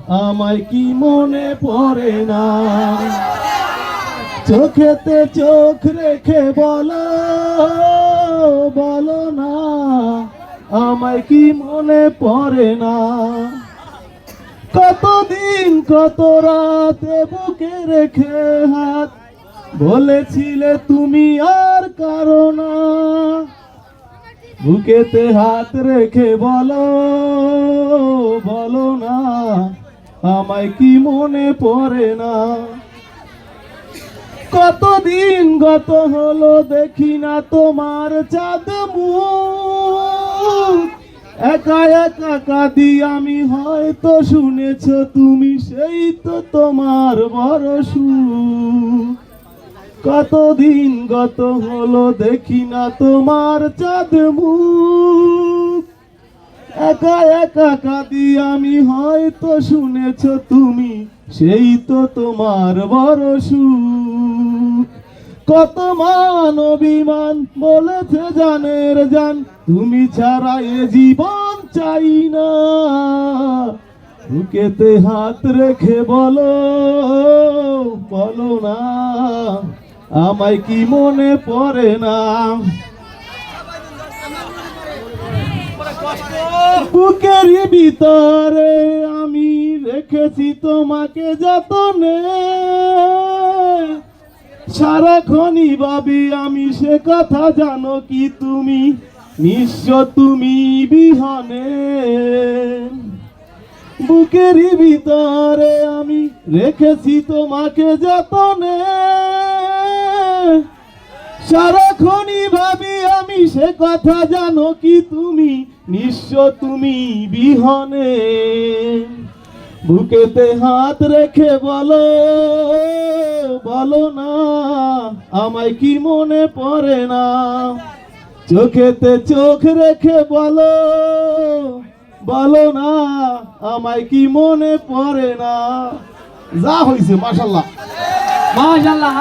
আমায় কি মনে পড়ে না? চোখেতে চোখ রেখে বলো, বলো না আমায় কি মনে পড়ে না? কতদিন কত রাতে বুকে রেখে হাত বলেছিলে তুমি আর কারো না। বুকেতে হাত রেখে বলো, বলো না আমায় কি মনে পড়ে না? কতদিন গত হলো দেখি না তোমার চাঁদ মুখ। একা একা কাঁদি আমি, হয়তো শুনেছ তুমি, সেই তো তোমার বড় সুখ। কতদিন গত হলো দেখি না তোমার চাঁদ মুখ। একা একা কাঁদি আমি, হয়তো শুনেছ তুমি, সেই তো তোমার বড় সুখ। কত মান অভিমান বলেছে জানের জান, তুমি ছাড়া এ জীবন চাই না। বুকেতে হাত রেখে বলো, বলো না আমায় কি মনে পড়ে না? বুকের ভিতরে আমি রেখেছি তোমাকে যতনে, সারাক্ষণই ভাবি আমি, সে কথা জানো কি তুমি, নিঃস্ব তুমি বিহনে। বুকের ভিতরে আমি রেখেছি তোমাকে যতনে, সারাক্ষণই ভাবি আমি, সে কথা জানো কি তুমি, নিঃস্ব তুমি বিহনে। বুকেতে হাত রেখে বলো, বলো না আমায় কি মনে পড়ে না? চোখেতে চোখ রেখে বলো, বলো না আমায় কি মনে পড়ে না? যা হইছে মাশাআল্লাহ, মাশাআল্লাহ।